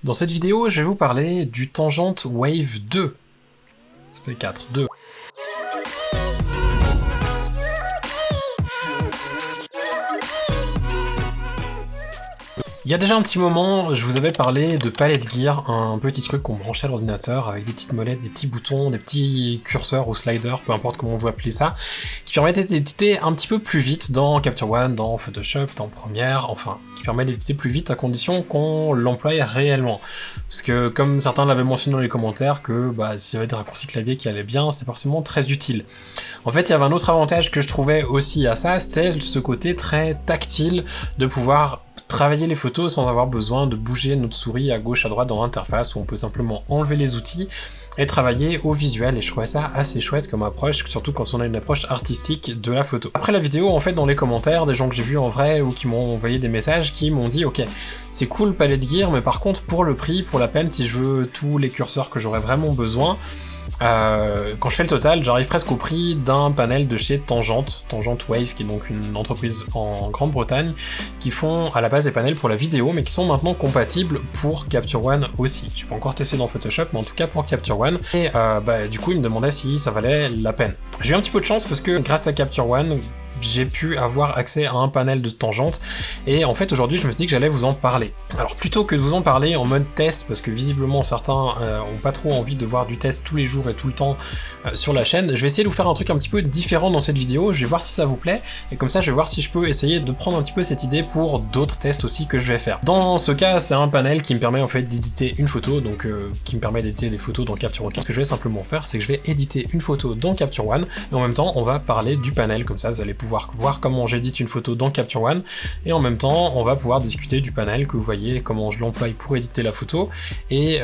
Dans cette vidéo, je vais vous parler du Tangente Wave 2. Ça fait 4, 2. Il y a déjà un petit moment, je vous avais parlé de Palette Gear, un petit truc qu'on branchait à l'ordinateur avec des petites molettes, des petits boutons, des petits curseurs ou sliders, peu importe comment vous appelez ça, qui permettait d'éditer un petit peu plus vite dans Capture One, dans Photoshop, dans Premiere, enfin, qui permet d'éditer plus vite à condition qu'on l'emploie réellement. Parce que comme certains l'avaient mentionné dans les commentaires, que s'il y avait des raccourcis clavier qui allaient bien, c'est forcément très utile. En fait, il y avait un autre avantage que je trouvais aussi à ça, c'était ce côté très tactile de pouvoir travailler les photos sans avoir besoin de bouger notre souris à gauche à droite dans l'interface, où on peut simplement enlever les outils et travailler au visuel, et je trouvais ça assez chouette comme approche, surtout quand on a une approche artistique de la photo. Après la vidéo, en fait, dans les commentaires, des gens que j'ai vus en vrai ou qui m'ont envoyé des messages qui m'ont dit ok, c'est cool Palette Gear, mais par contre pour le prix, pour la peine, si je veux tous les curseurs que j'aurais vraiment besoin, quand je fais le total, j'arrive presque au prix d'un panel de chez Tangente Wave, qui est donc une entreprise en Grande-Bretagne, qui font à la base des panels pour la vidéo, mais qui sont maintenant compatibles pour Capture One aussi. J'ai pas encore testé dans Photoshop, mais en tout cas pour Capture One. Et du coup, il me demandait si ça valait la peine. J'ai eu un petit peu de chance parce que grâce à Capture One, j'ai pu avoir accès à un panel de Tangente, et en fait aujourd'hui je me suis dit que j'allais vous en parler. Alors plutôt que de vous en parler en mode test, parce que visiblement certains ont pas trop envie de voir du test tous les jours et tout le temps sur la chaîne, je vais essayer de vous faire un truc un petit peu différent dans cette vidéo, je vais voir si ça vous plaît, et comme ça je vais voir si je peux essayer de prendre un petit peu cette idée pour d'autres tests aussi que je vais faire. Dans ce cas, c'est un panel qui me permet en fait d'éditer une photo, donc qui me permet d'éditer des photos dans Capture One. Ce que je vais simplement faire, c'est que je vais éditer une photo dans Capture One, et en même temps on va parler du panel, comme ça vous allez pouvoir voir comment j'édite une photo dans Capture One, et en même temps on va pouvoir discuter du panel, que vous voyez comment je l'emploie pour éditer la photo, et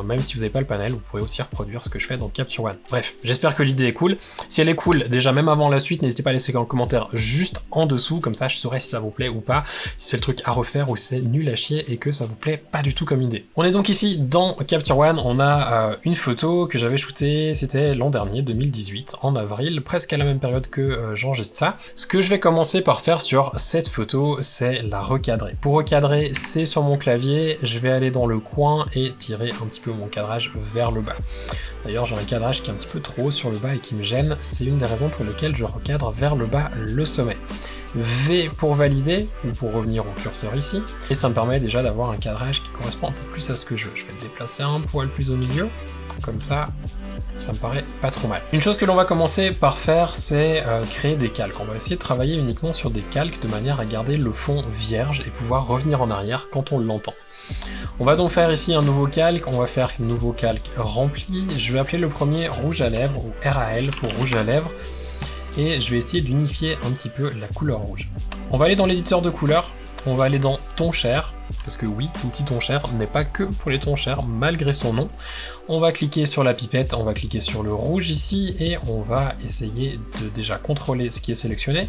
même si vous n'avez pas le panel, vous pourrez aussi reproduire ce que je fais dans Capture One. Bref, j'espère que l'idée est cool. Si elle est cool, déjà même avant la suite, n'hésitez pas à laisser un commentaire juste en dessous, comme ça je saurai si ça vous plaît ou pas, si c'est le truc à refaire ou si c'est nul à chier et que ça vous plaît pas du tout comme idée. On est donc ici dans Capture One, on a une photo que j'avais shootée, c'était l'an dernier, 2018, en avril, presque à la même période que j'enregistre ça. Ce que je vais commencer par faire sur cette photo, c'est la recadrer. Pour recadrer, c'est sur mon clavier, je vais aller dans le coin et tirer un petit peu mon cadrage vers le bas. D'ailleurs, j'ai un cadrage qui est un petit peu trop haut sur le bas et qui me gêne, c'est une des raisons pour lesquelles je recadre vers le bas le sommet. V pour valider, ou pour revenir au curseur ici, et ça me permet déjà d'avoir un cadrage qui correspond un peu plus à ce que je veux. Je vais le déplacer un poil plus au milieu, comme ça me paraît pas trop mal. Une chose que l'on va commencer par faire, c'est créer des calques. On va essayer de travailler uniquement sur des calques de manière à garder le fond vierge et pouvoir revenir en arrière quand on l'entend. On va donc faire ici un nouveau calque, on va faire nouveau calque rempli. Je vais appeler le premier rouge à lèvres, ou RAL pour rouge à lèvres, et je vais essayer d'unifier un petit peu la couleur rouge. On va aller dans l'éditeur de couleurs, on va aller dans ton cher, parce que oui, l'outil ton cher n'est pas que pour les tons chers, malgré son nom. On va cliquer sur la pipette, on va cliquer sur le rouge ici, et on va essayer de déjà contrôler ce qui est sélectionné.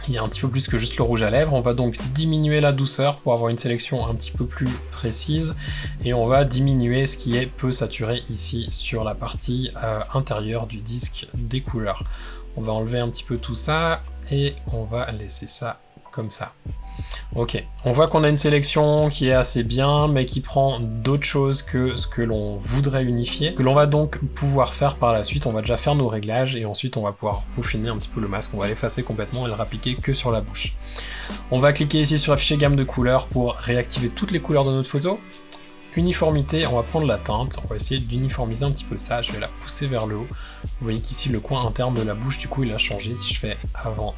Il y a un petit peu plus que juste le rouge à lèvres, on va donc diminuer la douceur pour avoir une sélection un petit peu plus précise, et on va diminuer ce qui est peu saturé ici sur la partie intérieure du disque des couleurs. On va enlever un petit peu tout ça, et on va laisser ça comme ça. Ok, on voit qu'on a une sélection qui est assez bien, mais qui prend d'autres choses que ce que l'on voudrait unifier, que l'on va donc pouvoir faire par la suite. On va déjà faire nos réglages, et ensuite on va pouvoir peaufiner un petit peu le masque, on va l'effacer complètement et le rappliquer que sur la bouche. On va cliquer ici sur afficher gamme de couleurs pour réactiver toutes les couleurs de notre photo. Uniformité, on va prendre la teinte, on va essayer d'uniformiser un petit peu ça, je vais la pousser vers le haut. Vous voyez qu'ici le coin interne de la bouche, du coup il a changé. Si je fais avant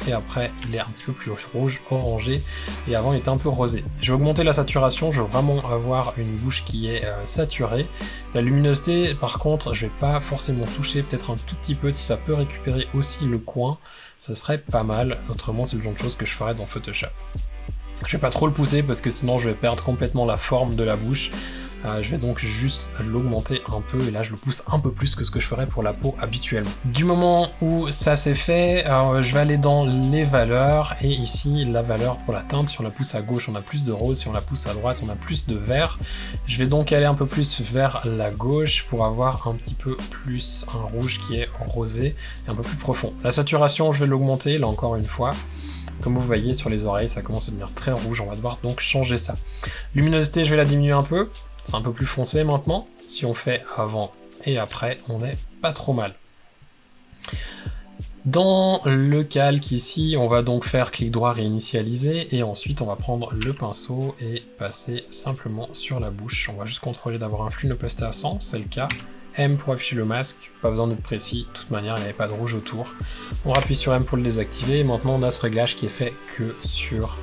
et après, il est un petit peu plus rouge, orangé, et avant il était un peu rosé. Je vais augmenter la saturation, je veux vraiment avoir une bouche qui est saturée. La luminosité, par contre, je vais pas forcément toucher, peut-être un tout petit peu, si ça peut récupérer aussi le coin, ça serait pas mal, autrement c'est le genre de choses que je ferais dans Photoshop. Je vais pas trop le pousser parce que sinon je vais perdre complètement la forme de la bouche. Je vais donc juste l'augmenter un peu, et là je le pousse un peu plus que ce que je ferais pour la peau habituellement. Du moment où ça c'est fait, je vais aller dans les valeurs, et ici la valeur pour la teinte, si on la pousse à gauche on a plus de rose, si on la pousse à droite on a plus de vert. Je vais donc aller un peu plus vers la gauche pour avoir un petit peu plus un rouge qui est rosé et un peu plus profond. La saturation je vais l'augmenter là encore une fois. Comme vous voyez sur les oreilles, ça commence à devenir très rouge, on va devoir donc changer ça. Luminosité, je vais la diminuer un peu, c'est un peu plus foncé maintenant. Si on fait avant et après, on est pas trop mal. Dans le calque ici, on va donc faire clic droit réinitialiser et ensuite on va prendre le pinceau et passer simplement sur la bouche. On va juste contrôler d'avoir un flux opacité à 100, c'est le cas. M pour afficher le masque, pas besoin d'être précis, de toute manière il n'y avait pas de rouge autour. On appuie sur M pour le désactiver et maintenant on a ce réglage qui est fait que sur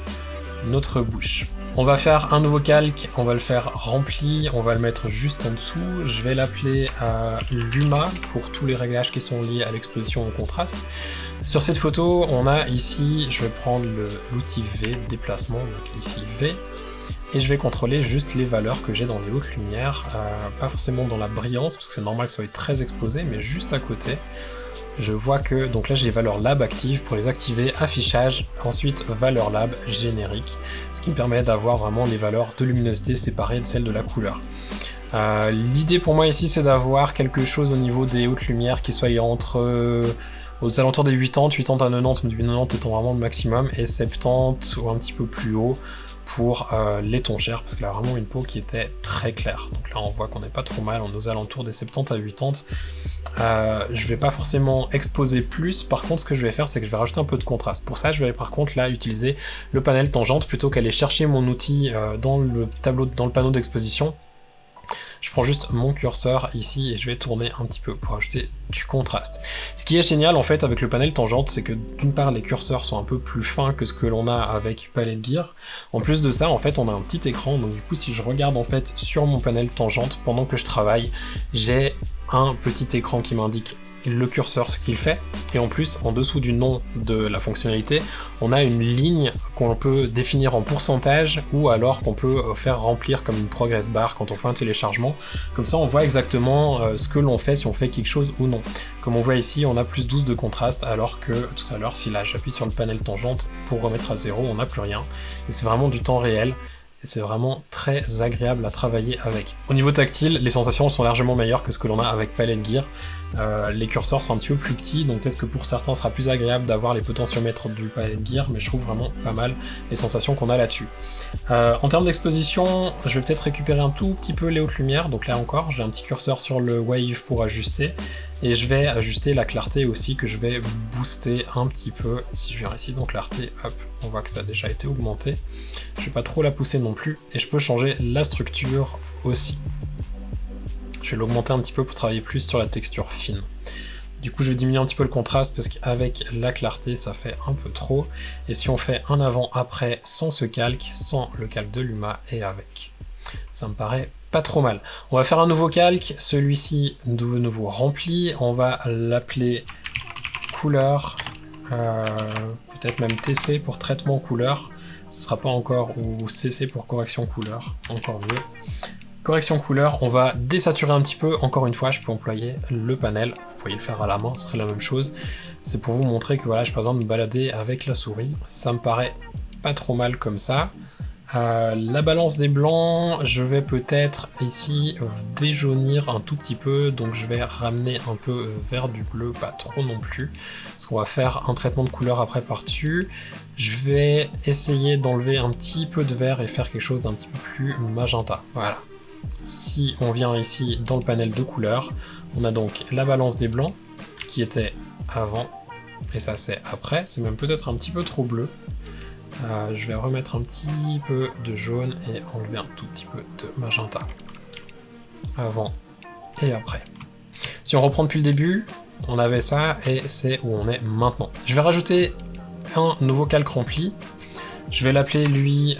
notre bouche. On va faire un nouveau calque, on va le faire rempli, on va le mettre juste en dessous. Je vais l'appeler Luma pour tous les réglages qui sont liés à l'exposition au contraste. Sur cette photo, on a ici, je vais prendre l'outil V, déplacement, donc ici V, et je vais contrôler juste les valeurs que j'ai dans les hautes lumières, pas forcément dans la brillance, parce que c'est normal que ça soit très exposé, mais juste à côté. Je vois que, donc là j'ai les valeurs lab actives, pour les activer, affichage, ensuite valeur lab générique, ce qui me permet d'avoir vraiment les valeurs de luminosité séparées de celles de la couleur. L'idée pour moi ici c'est d'avoir quelque chose au niveau des hautes lumières qui soit entre aux alentours des 80, 80 à 90, mais 90 étant vraiment le maximum, et 70 ou un petit peu plus haut pour les tons chers, parce qu'elle a vraiment une peau qui était très claire. Donc là on voit qu'on n'est pas trop mal, on est aux alentours des 70 à 80. Je vais pas forcément exposer plus, par contre ce que je vais faire c'est que je vais rajouter un peu de contraste. Pour ça je vais par contre là utiliser le panel tangente plutôt qu'aller chercher mon outil dans le panneau d'exposition. Je prends juste mon curseur ici et je vais tourner un petit peu pour ajouter du contraste. Ce qui est génial en fait avec le panel tangente, c'est que d'une part les curseurs sont un peu plus fins que ce que l'on a avec Palette Gear. En plus de ça, en fait, on a un petit écran, donc du coup si je regarde en fait sur mon panel tangente pendant que je travaille, j'ai un petit écran qui m'indique le curseur, ce qu'il fait, et en plus, en dessous du nom de la fonctionnalité, on a une ligne qu'on peut définir en pourcentage, ou alors qu'on peut faire remplir comme une progress bar quand on fait un téléchargement. Comme ça, on voit exactement ce que l'on fait, si on fait quelque chose ou non. Comme on voit ici, on a plus 12 de contraste, alors que tout à l'heure, si là j'appuie sur le panel tangente pour remettre à 0, on n'a plus rien. Et c'est vraiment du temps réel. C'est vraiment très agréable à travailler avec. Au niveau tactile, les sensations sont largement meilleures que ce que l'on a avec Palette Gear. Les curseurs sont un petit peu plus petits, donc peut-être que pour certains, ce sera plus agréable d'avoir les potentiomètres du Palette Gear, mais je trouve vraiment pas mal les sensations qu'on a là-dessus. En termes d'exposition, je vais peut-être récupérer un tout petit peu les hautes lumières, donc là encore, j'ai un petit curseur sur le Wave pour ajuster, et je vais ajuster la clarté aussi, que je vais booster un petit peu. Si je viens ici dans clarté, hop, on voit que ça a déjà été augmenté. Je vais pas trop la pousser non plus, et je peux changer la structure aussi. Je vais l'augmenter un petit peu pour travailler plus sur la texture fine. Du coup, je vais diminuer un petit peu le contraste parce qu'avec la clarté, ça fait un peu trop. Et si on fait un avant-après sans ce calque, sans le calque de Luma et avec, ça me paraît pas trop mal. On va faire un nouveau calque, celui-ci de nouveau rempli. On va l'appeler couleur, peut-être même TC pour traitement couleur. Ce sera pas encore, ou CC pour correction couleur, encore mieux. Correction couleur, on va désaturer un petit peu. Encore une fois, je peux employer le panel. Vous pourriez le faire à la main, ce serait la même chose. C'est pour vous montrer que voilà, je peux par exemple me balader avec la souris. Ça me paraît pas trop mal comme ça. La balance des blancs, je vais peut-être ici déjaunir un tout petit peu. Donc je vais ramener un peu vers du bleu, pas trop non plus. Parce qu'on va faire un traitement de couleur après par-dessus. Je vais essayer d'enlever un petit peu de vert et faire quelque chose d'un petit peu plus magenta. Voilà. Si on vient ici dans le panel de couleurs, on a donc la balance des blancs qui était avant, et ça c'est après, c'est même peut-être un petit peu trop bleu. Je vais remettre un petit peu de jaune et enlever un tout petit peu de magenta. Avant et après. Si on reprend depuis le début, on avait ça et c'est où on est maintenant. Je vais rajouter un nouveau calque rempli. Je vais l'appeler lui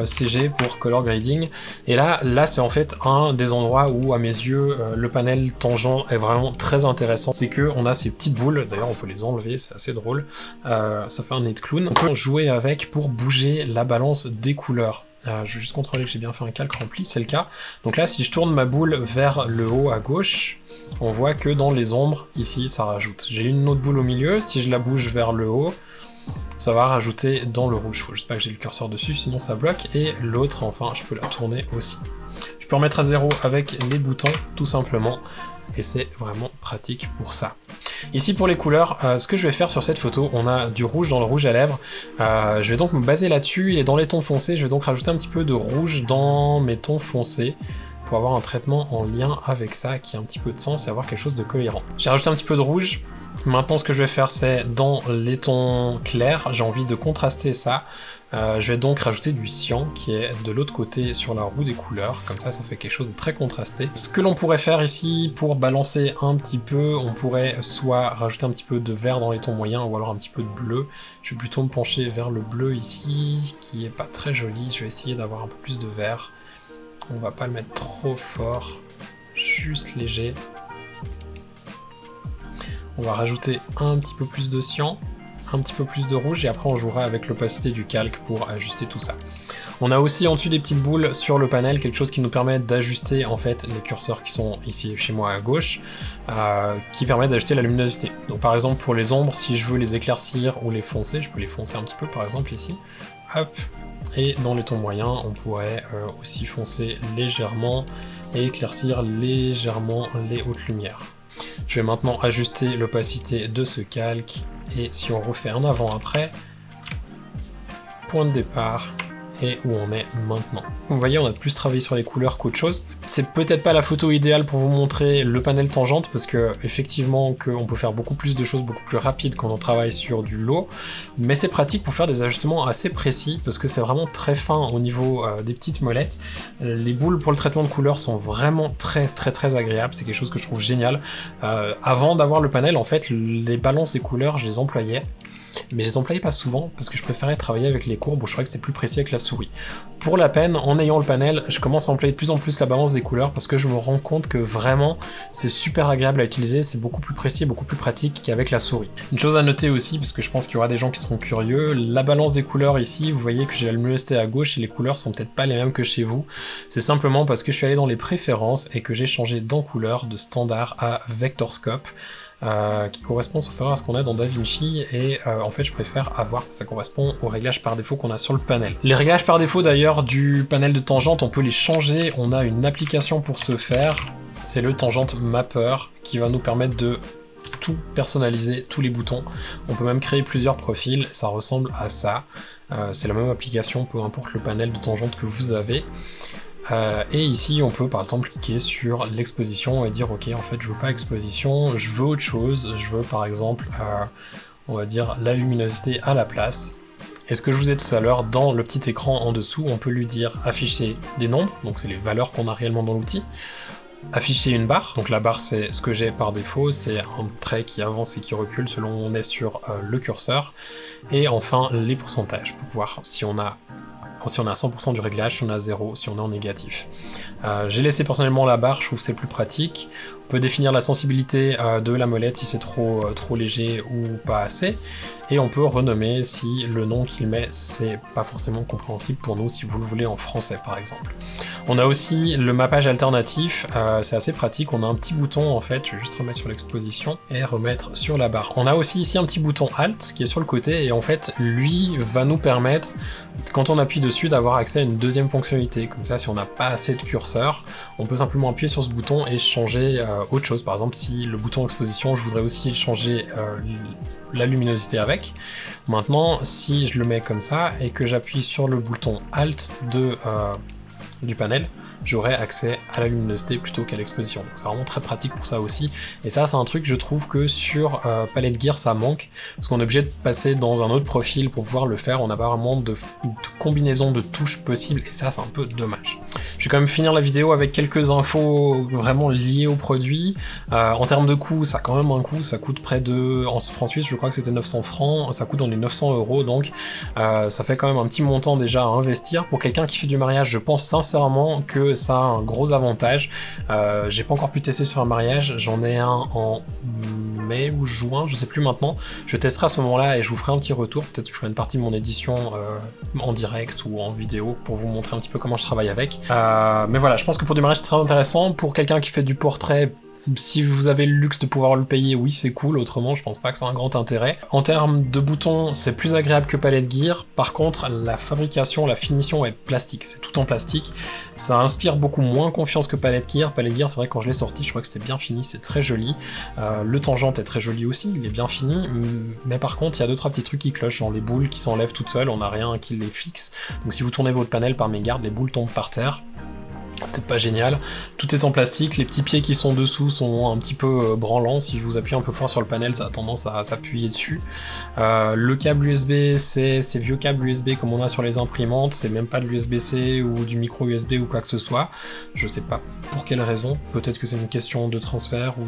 CG pour Color Grading. Et là c'est en fait un des endroits où, à mes yeux, le panel tangent est vraiment très intéressant. C'est que on a ces petites boules, d'ailleurs on peut les enlever, c'est assez drôle. Ça fait un nez de clown. On peut jouer avec pour bouger la balance des couleurs. Je vais juste contrôler que j'ai bien fait un calque rempli, c'est le cas. Donc là, si je tourne ma boule vers le haut à gauche, on voit que dans les ombres, ici, ça rajoute. J'ai une autre boule au milieu, si je la bouge vers le haut, ça va rajouter dans le rouge. Faut juste pas que j'ai le curseur dessus, sinon ça bloque. Et l'autre, enfin, je peux la tourner aussi. Je peux remettre à 0 avec les boutons, tout simplement. et c'est vraiment pratique pour ça. Ici pour les couleurs, ce que je vais faire sur cette photo, on a du rouge dans le rouge à lèvres, je vais donc me baser là-dessus, il est dans les tons foncés, je vais donc rajouter un petit peu de rouge dans mes tons foncés, pour avoir un traitement en lien avec ça, qui a un petit peu de sens et avoir quelque chose de cohérent. J'ai rajouté un petit peu de rouge, maintenant ce que je vais faire c'est, dans les tons clairs, j'ai envie de contraster ça, je vais donc rajouter du cyan qui est de l'autre côté sur la roue des couleurs, comme ça ça fait quelque chose de très contrasté. Ce que l'on pourrait faire ici pour balancer un petit peu, on pourrait soit rajouter un petit peu de vert dans les tons moyens ou alors un petit peu de bleu. Je vais plutôt me pencher vers le bleu ici, qui est pas très joli, je vais essayer d'avoir un peu plus de vert. On va pas le mettre trop fort, juste léger. On va rajouter un petit peu plus de cyan, un petit peu plus de rouge, et après on jouera avec l'opacité du calque pour ajuster tout ça. On a aussi en dessus des petites boules sur le panel, quelque chose qui nous permet d'ajuster en fait les curseurs qui sont ici chez moi à gauche, qui permettent d'ajuster la luminosité. Donc par exemple pour les ombres, si je veux les éclaircir ou les foncer, je peux les foncer un petit peu par exemple ici, hop, et dans les tons moyens, on pourrait aussi foncer légèrement et éclaircir légèrement les hautes lumières. Je vais maintenant ajuster l'opacité de ce calque, et si on refait un avant-après, point de départ, et où on est maintenant. Vous voyez, on a plus travaillé sur les couleurs qu'autre chose. C'est peut-être pas la photo idéale pour vous montrer le panel tangente, parce que effectivement qu'on peut faire beaucoup plus de choses beaucoup plus rapides quand on travaille sur du low, mais c'est pratique pour faire des ajustements assez précis, parce que c'est vraiment très fin au niveau des petites molettes. Les boules pour le traitement de couleurs sont vraiment très agréables, c'est quelque chose que je trouve génial. Avant d'avoir le panel, en fait, les balances des couleurs, je les employais, mais je les employais pas souvent parce que je préférais travailler avec les courbes où je trouvais que c'était plus précis avec la souris. Pour la peine, en ayant le panel, je commence à employer de plus en plus la balance des couleurs parce que je me rends compte que vraiment c'est super agréable à utiliser, c'est beaucoup plus précis et beaucoup plus pratique qu'avec la souris. Une chose à noter aussi, parce que je pense qu'il y aura des gens qui seront curieux, la balance des couleurs ici, vous voyez que j'ai la luminosité à gauche et les couleurs sont peut-être pas les mêmes que chez vous. C'est simplement parce que je suis allé dans les préférences et que j'ai changé dans couleur de standard à vector scope. Qui correspond sauf erreur à ce qu'on a dans DaVinci, et en fait je préfère avoir, ça correspond aux réglages par défaut qu'on a sur le panel. Les réglages par défaut d'ailleurs du panel de tangente, on peut les changer, on a une application pour ce faire, c'est le Tangent Mapper qui va nous permettre de tout personnaliser, tous les boutons. On peut même créer plusieurs profils, ça ressemble à ça, c'est la même application peu importe le panel de tangente que vous avez. Et ici on peut par exemple cliquer sur l'exposition et dire ok, en fait je veux pas exposition, je veux autre chose, je veux par exemple on va dire la luminosité à la place. Et ce que je vous ai tout à l'heure, dans le petit écran en dessous, on peut lui dire afficher des nombres, donc c'est les valeurs qu'on a réellement dans l'outil, afficher une barre, donc la barre c'est ce que j'ai par défaut, c'est un trait qui avance et qui recule selon où on est sur le curseur, et enfin les pourcentages pour voir si on a 100% du réglage, si on a 0, si on est en négatif. J'ai laissé personnellement la barre, je trouve que c'est plus pratique. On peut définir la sensibilité de la molette si c'est trop léger ou pas assez, et on peut renommer si le nom qu'il met c'est pas forcément compréhensible pour nous, si vous le voulez en français par exemple. On a aussi le mappage alternatif, c'est assez pratique, on a un petit bouton en fait, je vais juste remettre sur l'exposition et remettre sur la barre. On a aussi ici un petit bouton Alt qui est sur le côté, et en fait lui va nous permettre, quand on appuie dessus, d'avoir accès à une deuxième fonctionnalité. Comme ça, si on n'a pas assez de curseur, on peut simplement appuyer sur ce bouton et changer autre chose. Par exemple, si le bouton exposition, je voudrais aussi changer la luminosité avec. Maintenant, si je le mets comme ça et que j'appuie sur le bouton Alt du panel, j'aurai accès à la luminosité plutôt qu'à l'exposition. Donc c'est vraiment très pratique pour ça aussi. Et ça, c'est un truc, je trouve que sur Palette Gear, ça manque, parce qu'on est obligé de passer dans un autre profil pour pouvoir le faire. On n'a pas vraiment de combinaison de touches possibles, et ça, c'est un peu dommage. Je vais quand même finir la vidéo avec quelques infos vraiment liées au produit. En termes de coût, ça a quand même un coût, ça coûte près de, en francs suisses, je crois que c'était 900 francs, ça coûte dans les 900 €, donc ça fait quand même un petit montant déjà à investir. Pour quelqu'un qui fait du mariage, je pense sincèrement que ça a un gros avantage. J'ai pas encore pu tester sur un mariage, j'en ai un en mai ou juin, je sais plus maintenant. Je testerai à ce moment-là et je vous ferai un petit retour. Peut-être que je ferai une partie de mon édition en direct ou en vidéo pour vous montrer un petit peu comment je travaille avec. Mais voilà, je pense que pour du mariage c'est très intéressant. Pour quelqu'un qui fait du portrait, Si vous avez le luxe de pouvoir le payer, oui c'est cool, autrement je pense pas que c'est un grand intérêt. En termes de boutons, c'est plus agréable que Palette Gear, par contre la fabrication, la finition est plastique, c'est tout en plastique. Ça inspire beaucoup moins confiance que Palette Gear. Palette Gear, c'est vrai que quand je l'ai sorti, je crois que c'était bien fini, c'est très joli. Le tangente est très joli aussi, il est bien fini, mais par contre il y a 2-3 petits trucs qui clochent, genre les boules qui s'enlèvent toutes seules, on n'a rien qui les fixe. Donc si vous tournez votre panel par mégarde, les boules tombent par terre. Peut-être pas génial. Tout est en plastique, les petits pieds qui sont dessous sont un petit peu branlants, si vous appuyez un peu fort sur le panel, ça a tendance à s'appuyer dessus. Le câble USB, c'est ces vieux câbles USB comme on a sur les imprimantes, c'est même pas de l'USB-C ou du micro USB ou quoi que ce soit. Je sais pas pour quelle raison, peut-être que c'est une question de transfert ou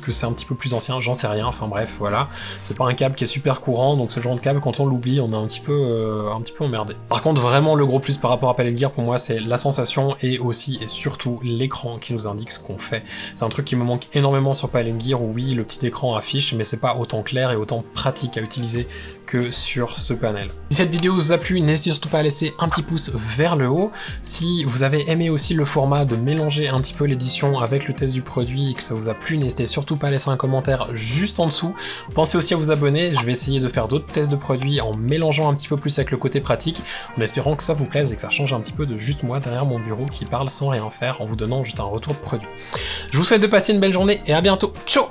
que c'est un petit peu plus ancien, j'en sais rien, enfin bref, voilà. C'est pas un câble qui est super courant, donc c'est le genre de câble, quand on l'oublie, on est un petit peu emmerdé. Par contre, vraiment, le gros plus par rapport à Palette Gear, pour moi, c'est la sensation et aussi et surtout l'écran qui nous indique ce qu'on fait. C'est un truc qui me manque énormément sur Palette Gear, où oui, le petit écran affiche, mais c'est pas autant clair et autant pratique à utiliser que sur ce panel. Si cette vidéo vous a plu, n'hésitez surtout pas à laisser un petit pouce vers le haut. Si vous avez aimé aussi le format de mélanger un petit peu l'édition avec le test du produit et que ça vous a plu, n'hésitez surtout pas à laisser un commentaire juste en dessous. Pensez aussi à vous abonner, je vais essayer de faire d'autres tests de produits en mélangeant un petit peu plus avec le côté pratique, en espérant que ça vous plaise et que ça change un petit peu de juste moi derrière mon bureau qui parle sans rien faire en vous donnant juste un retour de produit. Je vous souhaite de passer une belle journée et à bientôt, ciao!